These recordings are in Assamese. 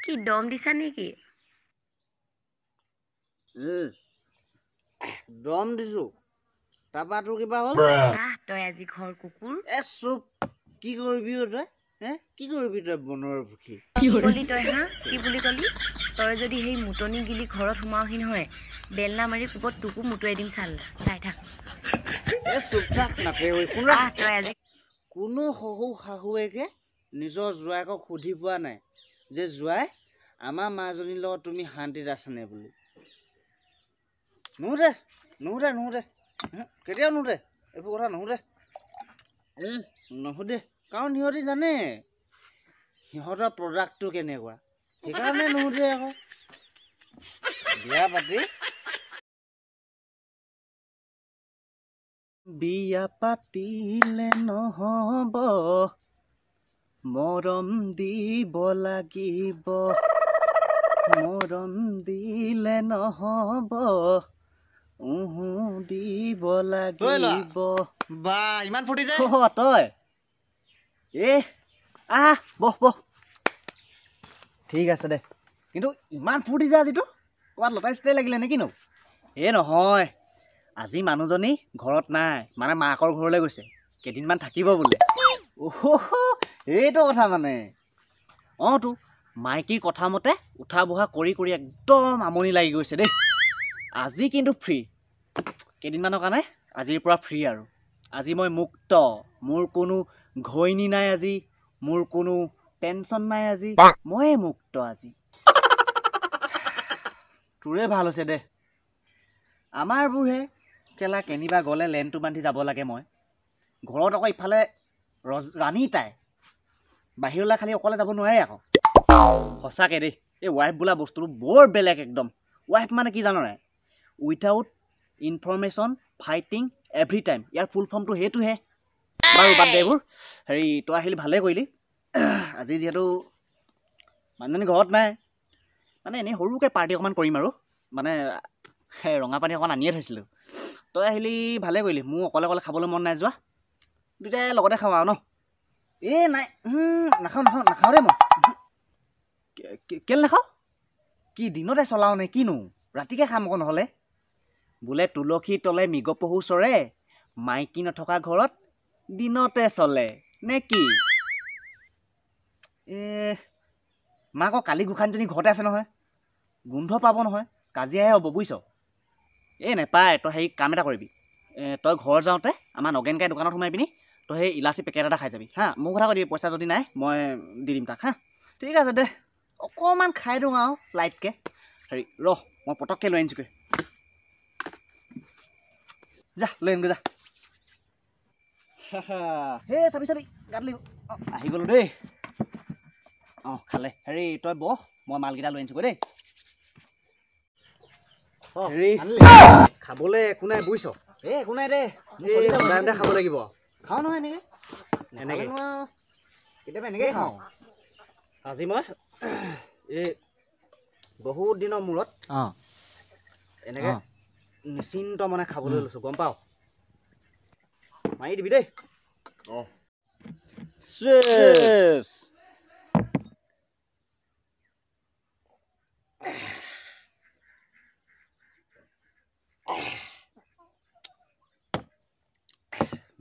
কি দম দিছা নেকি? দম দিছো তাৰপা তোৰ কিবা হ'ল তই আজি ঘৰ কুকুৰ চুপ কি কৰিবি তই কি কৰিবি তই বনৰ পুখি কি কলি তই হা কি বুলি কলি তই যদি সেই মুটনি গিলি ঘৰত সোমাওহি নহয় বেলনা মাৰি কুকত তোকো মুটুৱাই দিম চাই থাক চুপ থাক নাতে তই আজি কোনো শহু শাহুৱেকে নিজৰ জোৱাইকক সুধি পোৱা নাই যে জোৱাই আমাৰ মাজনীৰ লগত তুমি শান্তিত আছানে বুলি নুসুধে কেতিয়াও নুসুধে এইবোৰ কথা নুসুধে নুসুধে কাৰণ সিহঁতি জানে সিহঁতৰ প্ৰডাক্টটো কেনেকুৱা সেইকাৰণে নুসুধে আকৌ বিয়া পাতিলে নহব মৰম দিব লাগিব মৰম দিলে নহব দিব লাগিব বা ইমান ফুটি যায় তই বহ ঠিক আছে দে কিন্তু ইমান ফুটি যায় আজিতো ক'ৰবাত লতাইচিতে লাগিলে নে কিনো নহয় আজি মানুহজনী ঘৰত নাই মানে মাকৰ ঘৰলৈ গৈছে কেইদিনমান থাকিব বোলে এইটো কথা মানে তো মাইকীৰ কথা মতে উঠা বহা কৰি কৰি একদম আমনি লাগি গৈছে দেই আজি কিন্তু ফ্ৰী কেইদিনমানৰ কাৰণে আজিৰ পৰা ফ্ৰী আৰু আজি মই মুক্ত মোৰ কোনো ঘৈণী নাই আজি মোৰ কোনো টেনচন নাই আজি মই মুক্ত আজি তোৰে ভাল হৈছে দে আমাৰবোৰহে কেলা কেনিবা গ'লে লেনটো বান্ধি যাব লাগে মই ঘৰত আকৌ ইফালে ৰাণী তাই বাহিৰলৈ খালি অকলে যাব নোৱাৰে আকৌ সঁচাকৈ দেই এই ৱাইফ বোলা বস্তুটো বৰ বেলেগ একদম ৱাইফ মানে কি জানো নাই without information fighting every time ইয়াৰ ফুল ফৰ্মটো সেইটোহে বাৰু বাদ দে এইবোৰ হেৰি তই আহিলি ভালেই কৰিলি আজি যিহেতু মানুহজনী ঘৰত নাই মানে এনেই সৰুকৈ পাৰ্টি অকণমান কৰিম আৰু মানে ৰঙা পানী অকণ আনিয়ে থৈছিলোঁ তই আহিলি ভালে কৰিলি মোৰ অকলে অকলে খাবলৈ মন নাই যোৱা দুটাই লগতে খাওঁ আৰু ন নাই নাখাওঁ দেই মই কেলে নাখাওঁ কি দিনতে চলাওঁ নে কিনো ৰাতিকে খাম আকৌ নহ'লে বোলে তুলসীৰ তলে মৃগ পহু চৰে মাইকী নথকা ঘৰত দিনতে চলে নে কি মা আকৌ কালি গোসাঁনীজনী ঘৰতে আছে নহয় গোন্ধ পাব নহয় কাজিয়াহে হ'ব বুজিছ নেপায় তই সেই কাম এটা কৰিবি তই ঘৰ যাওঁতে আমাৰ নগেনকাই দোকানত সোমাই পিনি তই সেই ইলাচি পেকেট এটা খাই যাবি হা মোৰ কথা কৈ দিবি পইচা যদি নাই মই দি দিম তাক হা ঠিক আছে দে অকণমান খাই দিওঁ আৰু লাইটকৈ হেৰি মই পটককৈ লৈ আনিছোগৈ যা লৈ আনগৈ যা চাবি গাত লাগিব আহি গ'লো দেই খালে হেৰি তই বহ মই মালকেইটা লৈ আনিছোগৈ দেই হেৰি খাবলৈ একো নাই বুজিছ একো নাই দে খাব লাগিব খাওঁ নহয় এনেকৈ কেতিয়াবা এনেকৈ খাওঁ আজি মই এই বহুত দিনৰ মূৰত এনেকৈ নিশ্চিন্ত মানে খাবলৈ লৈছোঁ গম পাওঁ মাৰি দিবি দেই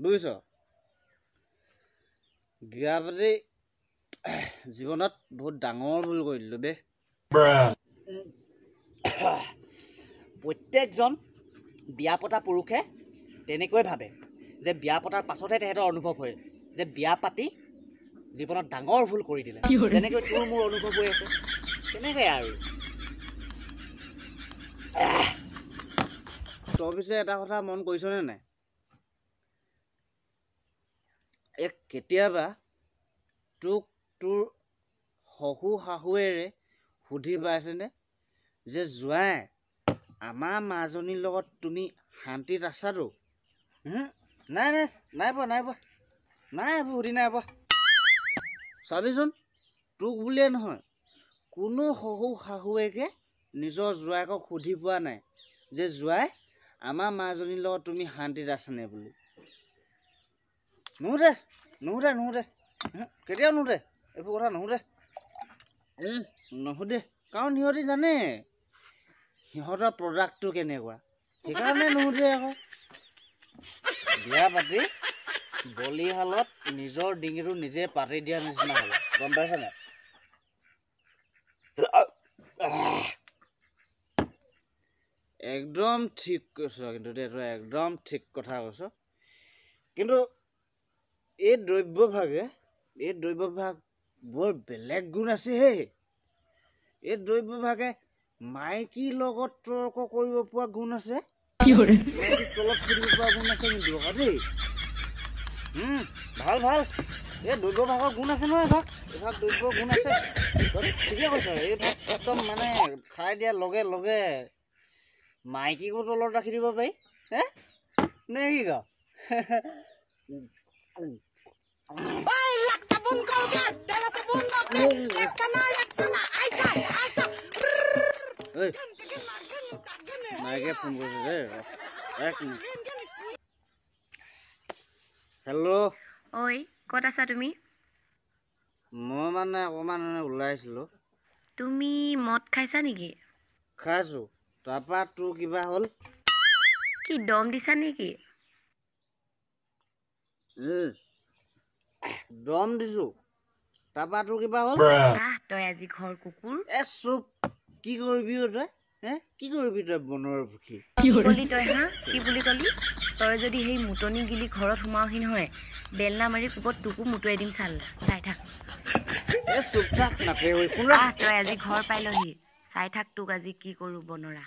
বুজিছ বিয়া পাতি জীৱনত বহুত ডাঙৰ ভুল কৰি দিলোঁ দেই প্ৰত্যেকজন বিয়া পতা পুৰুষে তেনেকৈ ভাবে যে বিয়া পতাৰ পাছতহে তেহেঁতৰ অনুভৱ হয় যে বিয়া পাতি জীৱনত ডাঙৰ ভুল কৰি দিলে যেনেকৈ তোৰ মোৰ অনুভৱ হৈ আছে তেনেকৈ আৰু তই পিছে এটা কথা মন কৰিছনে নাই কেতিয়াবা তোক তোৰ শহু শাহুৱেৰে সুধি পাইছেনে যে জোঁৱাই আমাৰ মাজনীৰ লগত তুমি শান্তিত আছাতো নাই পোৱা এইবোৰ সুধি নাই পোৱা চাবিচোন তোক বুলিয়ে নহয় কোনো শহু শাহুৱেকে নিজৰ জোঁৱাইকক সুধি পোৱা নাই যে জোঁৱাই আমাৰ মাজনীৰ লগত তুমি শান্তিত আছানে বুলি নুসুধে কেতিয়াও নুসুধে এইবোৰ কথা নুসুধে নুসুধে কাৰণ সিহঁতি জানে সিহঁতৰ প্ৰডাক্টটো কেনেকুৱা সেইকাৰণে নুসুধে আকৌ বিয়া পাতি বলিহালত নিজৰ ডিঙিটো নিজে পাতি দিয়া নিচিনা হ'ব গম পাইছা নাই একদম ঠিক কৈছ কিন্তু এইটো একদম ঠিক কথা কৈছ কিন্তু এই দ্ৰব্যভাগ বৰ বেলেগ গুণ আছে হে এই দ্ৰব্যভাগে মাইকীৰ লগত তৰ্ক কৰিব পৰা গুণ আছে মাইকীৰ তলত ফুৰিব পৰা গুণ আছে কিন্তু আকৌ দেই ভাল ভাল এই দ্ৰব্যভাগৰ গুণ আছে নহয় এইভাগ দ্ৰব্যৰ গুণ আছে ঠিকে কৈছ এই ভাগ একদম মানে খাই দিয়াৰ লগে লগে মাইকীকো তলত ৰাখি দিব পাৰি হে নে কি ক মাইকে ফোন কৰিছে দেই হেল্ল' ঐ ক'ত আছা তুমি মই মানে অকণমান ওলাই আহিছিলোঁ তুমি মদ খাইছা নেকি খাইছোঁ তাৰপৰা তোৰ কিবা হ'ল কি দম দিছা নেকি দম দিছোঁ তাৰপৰা তোৰ কিবা হ'ল তই আজি ঘৰ কুকুৰ চুপ কি কৰিবি তই কি কৰিবি তই বনৰ পুখি কি কলি তই কি বুলি কলি তই যদি সেই মুটনি গিলি ঘৰত সোমাওহি নহয় বেলনা মাৰি কোবত তোকো মুটুৱাই দিম চাল চাই থাক চুপ থাক নাকে তই আজি ঘৰ পাইলহি চাই থাক তোক আজি কি কৰো বনৰা